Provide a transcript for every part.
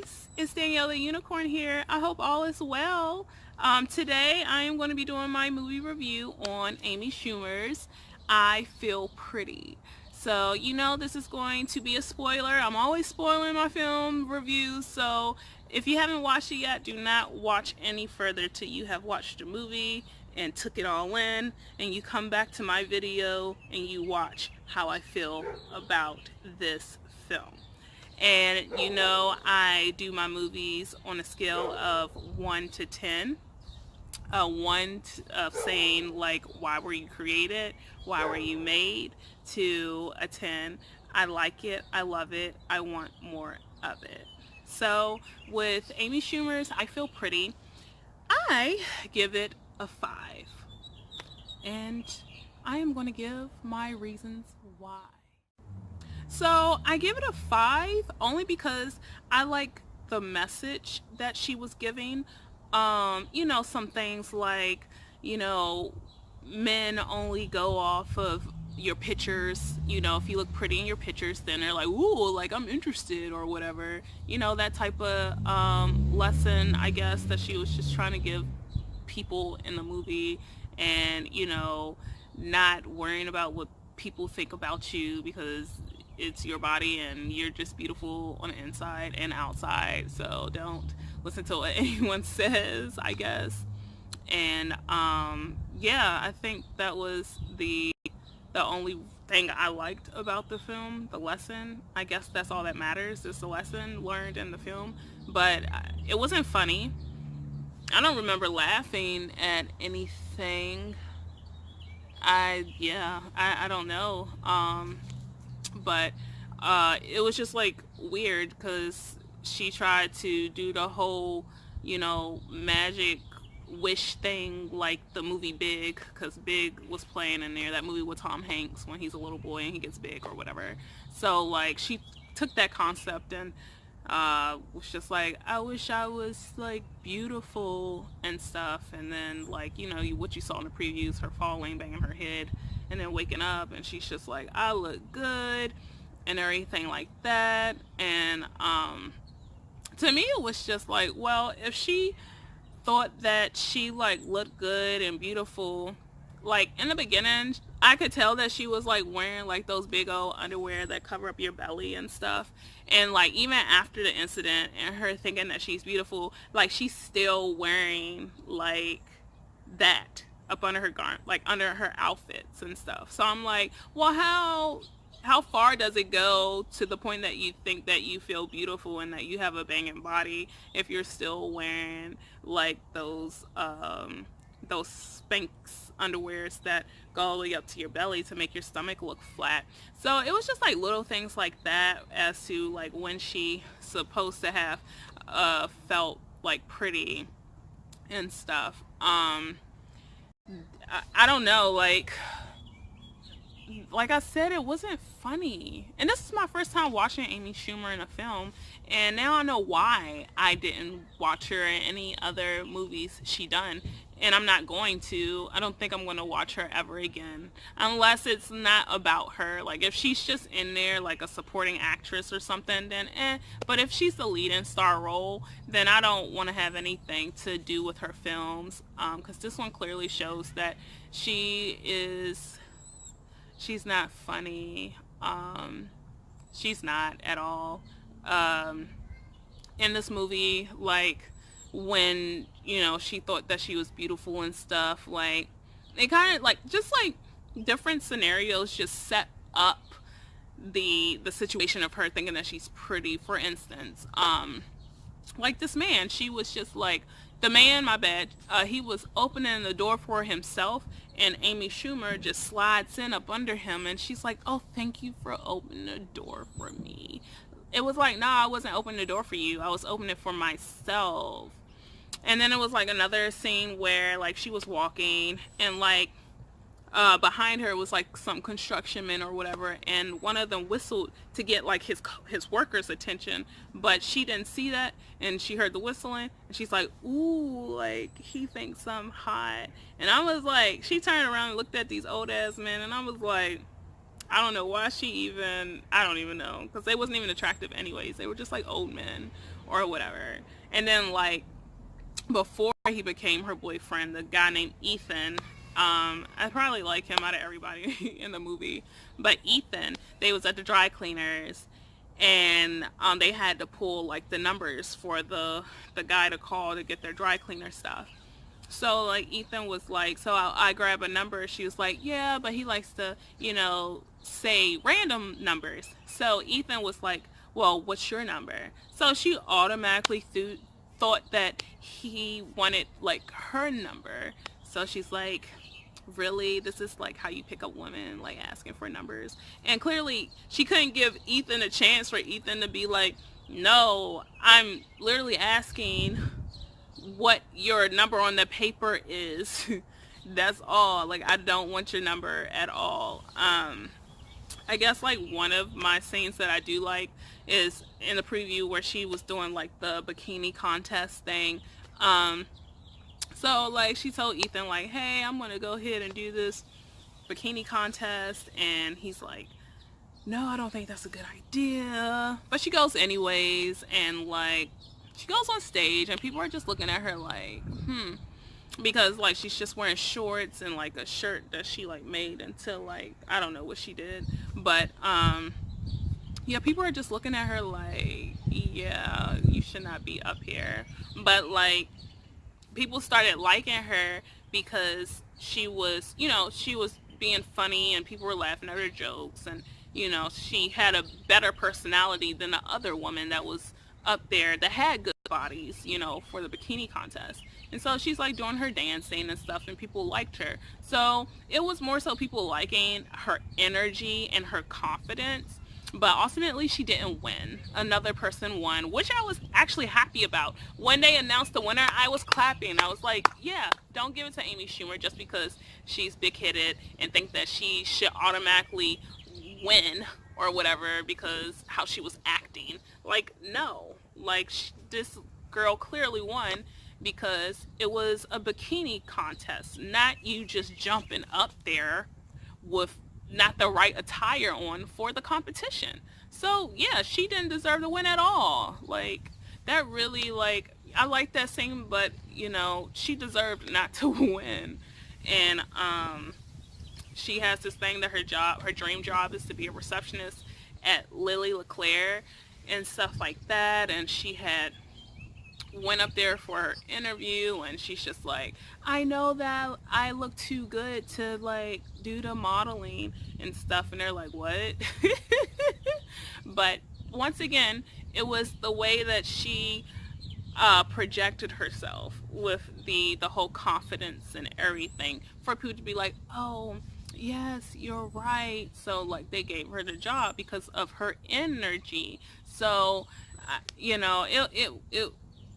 guys, it's Danielle the Unicorn here. I hope all is well. Today I am going to be doing my movie review on Amy Schumer's I Feel Pretty. So, this is going to be a spoiler. I'm always spoiling my film reviews, so if you haven't watched it yet, do not watch any further till you have watched the movie and took it all in, and you come back to my video and you watch how I feel about this film. And I do my movies on a scale of 1 to 10. Of saying, like, why were you created? Why were you made? To a 10, I like it, I love it, I want more of it. So with Amy Schumer's I Feel Pretty, I give it a 5. And I am going to give my reasons why. So I give it a 5 only because I like the message that she was giving. Some things like, men only go off of your pictures. If you look pretty in your pictures, then they're like, ooh, like, I'm interested or whatever. That type of lesson, I guess, that she was just trying to give people in the movie. And, not worrying about what people think about you, because it's your body and you're just beautiful on the inside and outside. So don't listen to what anyone says, I guess. And I think that was the only thing I liked about the film, the lesson. I guess that's all that matters, is the lesson learned in the film. But it wasn't funny. I don't remember laughing at anything. I don't know. But it was just like weird, because she tried to do the whole, magic wish thing, like the movie Big, because Big was playing in there, that movie with Tom Hanks when he's a little boy and he gets big or whatever. So, like, she took that concept and was just like, I wish I was, like, beautiful and stuff. And then, like, what you saw in the previews, her falling, banging her head, and then waking up, and she's just like, I look good and everything like that. And to me it was just like, well, if she thought that she, like, looked good and beautiful, like, in the beginning I could tell that she was, like, wearing, like, those big old underwear that cover up your belly and stuff. And, like, even after the incident and her thinking that she's beautiful, like, she's still wearing, like, that up under her garment, like under her outfits and stuff. So I'm like, well, how far does it go to the point that you think that you feel beautiful and that you have a banging body if you're still wearing, like, those Spanx underwears that go all the way up to your belly to make your stomach look flat? So it was just like little things like that as to, like, when she supposed to have felt, like, pretty and stuff. I don't know, like I said, it wasn't funny. And this is my first time watching Amy Schumer in a film, and now I know why I didn't watch her in any other movies she done. And I'm not going to. I don't think I'm going to watch her ever again, unless it's not about her. Like, if she's just in there like a supporting actress or something, then but if she's the lead and star role, then I don't want to have anything to do with her films, because this one clearly shows that she's not funny. She's not at all. In this movie, like, when, she thought that she was beautiful and stuff, like, it kind of, like, just, like, different scenarios just set up the situation of her thinking that she's pretty. For instance, like, this man, she was just like, the man, my bad, he was opening the door for himself, and Amy Schumer just slides in up under him, and she's like, oh, thank you for opening the door for me. It was like, nah, I wasn't opening the door for you, I was opening it for myself. And then it was like another scene where, like, she was walking, and, like, behind her was, like, some construction men or whatever, and one of them whistled to get, like, his workers' attention, but she didn't see that, and she heard the whistling, and she's like, ooh, like, he thinks I'm hot. And I was like, she turned around and looked at these old ass men, and I was like, I don't know why she even, I don't even know, because they wasn't even attractive anyways. They were just like old men or whatever. And then like before he became her boyfriend, the guy named Ethan, I probably like him out of everybody in the movie, but Ethan, they was at the dry cleaners, and they had to pull like the numbers for the guy to call to get their dry cleaner stuff. So like Ethan was like, so I grab a number. She was like, yeah, but he likes to, say random numbers. So Ethan was like, well, what's your number? So she automatically thought that he wanted like her number. So she's like, really, this is like how you pick up women, like asking for numbers. And clearly she couldn't give Ethan a chance for Ethan to be like, no, I'm literally asking what your number on the paper is. That's all. Like, I don't want your number at all. I guess like one of my scenes that I do like is in the preview where she was doing like the bikini contest thing. So like she told Ethan like, hey, I'm gonna go ahead and do this bikini contest, and he's like, no, I don't think that's a good idea. But she goes anyways, and like she goes on stage and people are just looking at her like, because like she's just wearing shorts and like a shirt that she like made until like I don't know what she did. But yeah, people are just looking at her like, yeah, you should not be up here. But like people started liking her because she was being funny and people were laughing at her jokes, and she had a better personality than the other woman that was up there that had good bodies, for the bikini contest. And so she's like doing her dancing and stuff, and people liked her. So it was more so people liking her energy and her confidence. But ultimately, she didn't win. Another person won, which I was actually happy about. When they announced the winner, I was clapping. I was like, yeah, don't give it to Amy Schumer just because she's big-headed and think that she should automatically win or whatever because how she was acting. Like, no. Like, this girl clearly won because it was a bikini contest, not you just jumping up there with not the right attire on for the competition. So yeah, she didn't deserve to win at all. Like that really like I like that scene, but she deserved not to win. And she has this thing that her dream job is to be a receptionist at Lily LeClaire and stuff like that. And she had went up there for her interview, and she's just like, I know that I look too good to like do the modeling and stuff, and they're like, what? But once again, it was the way that she projected herself with the whole confidence and everything for people to be like, oh yes, you're right. So like they gave her the job because of her energy. So it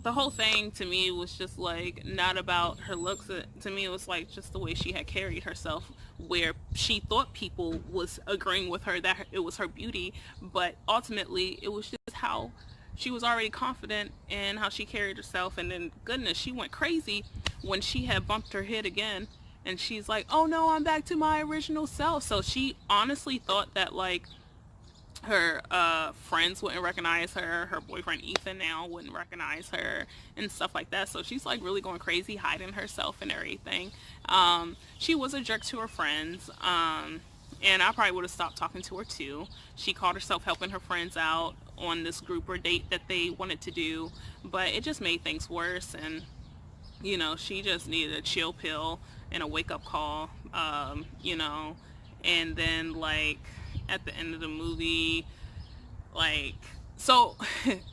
the whole thing to me was just like not about her looks. To me, it was like just the way she had carried herself, where she thought people was agreeing with her that it was her beauty, but ultimately it was just how she was already confident in how she carried herself. And then goodness, she went crazy when she had bumped her head again, and she's like, oh no, I'm back to my original self. So she honestly thought that like her friends wouldn't recognize her boyfriend Ethan now wouldn't recognize her and stuff like that. So she's like really going crazy, hiding herself and everything. She was a jerk to her friends, and I probably would have stopped talking to her too. She called herself helping her friends out on this grouper date that they wanted to do, but it just made things worse. And she just needed a chill pill and a wake up call. And then like at the end of the movie, like so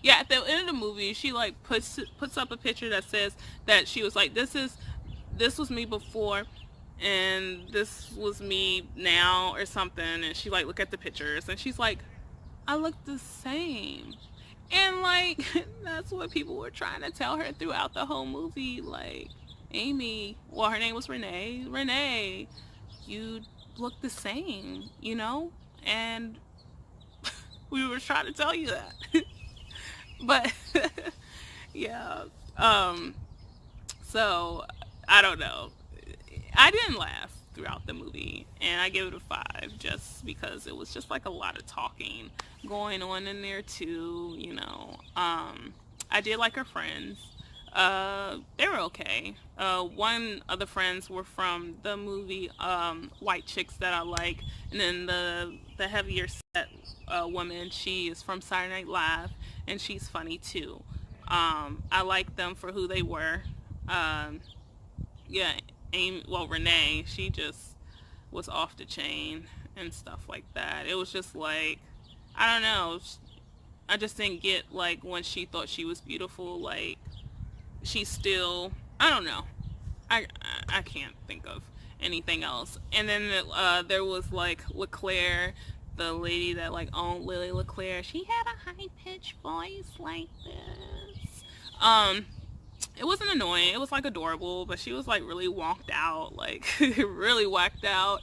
yeah, at the end of the movie she like puts up a picture that says that she was like, this was me before and this was me now or something. And she like look at the pictures and she's like, I look the same. And like that's what people were trying to tell her throughout the whole movie. Like, Amy, well, her name was Renee, you look the same, and we were trying to tell you that. But yeah, so I don't know, I didn't laugh. throughout the movie, and I give it a 5 just because it was just like a lot of talking going on in there too. I did like her friends. They were okay. One of the friends were from the movie White Chicks that I like, and then the heavier set woman, she is from Saturday Night Live, and she's funny too. I like them for who they were. Um, yeah, Renee, she just was off the chain and stuff like that. It was just like, I don't know. I just didn't get like when she thought she was beautiful. Like she's still, I don't know. I can't think of anything else. And then there was like LeClaire, the lady that like owned Lily LeClaire. She had a high pitched voice like this. It wasn't annoying. It was like adorable, but she was like really walked out, like really whacked out.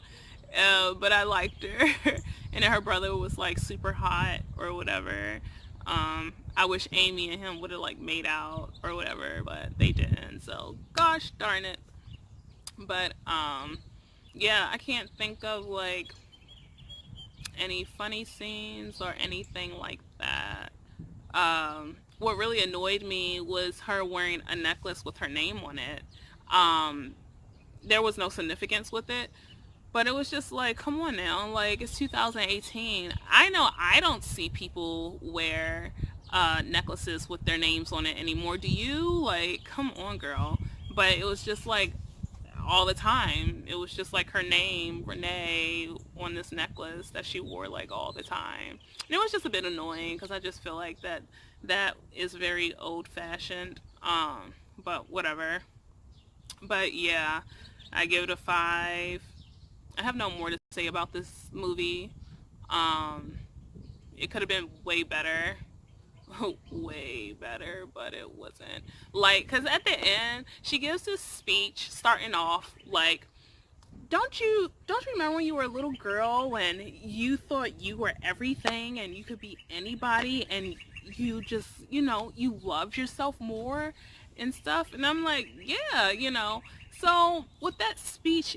But I liked her. And then her brother was like super hot or whatever. I wish Amy and him would have like made out or whatever, but they didn't. So gosh darn it. But yeah, I can't think of like any funny scenes or anything like that. What really annoyed me was her wearing a necklace with her name on it. Um, there was no significance with it, but it was just like, come on now, like it's 2018. I know I don't see people wear necklaces with their names on it anymore. Do you? Like, come on, girl. But it was just like all the time. It was just like her name, Renee, on this necklace that she wore like all the time. And it was just a bit annoying because I just feel like that is very old fashioned. But whatever. But yeah, I give it a 5. I have no more to say about this movie. Um, it could have been way better. Way better, but it wasn't. Like, because at the end, she gives this speech starting off like, don't you remember when you were a little girl and you thought you were everything and you could be anybody and you just, you loved yourself more and stuff? And I'm like, yeah. So with that speech,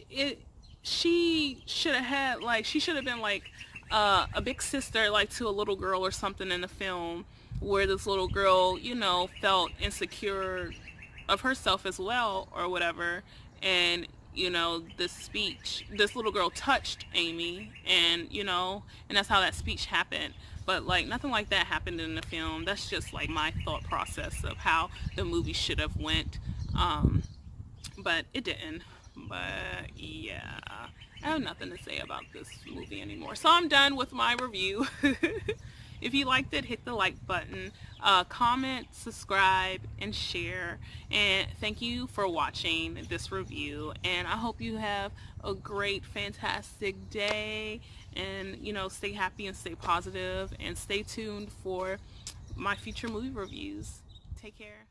she should have had like, she should have been like a big sister like to a little girl or something in the film, where this little girl, felt insecure of herself as well or whatever. And this speech, this little girl touched Amy, and that's how that speech happened. But like nothing like that happened in the film. That's just like my thought process of how the movie should have went. But it didn't. But yeah, I have nothing to say about this movie anymore. So I'm done with my review. If you liked it, hit the like button, comment, subscribe, and share. And thank you for watching this review. And I hope you have a great, fantastic day. And, stay happy and stay positive. And stay tuned for my future movie reviews. Take care.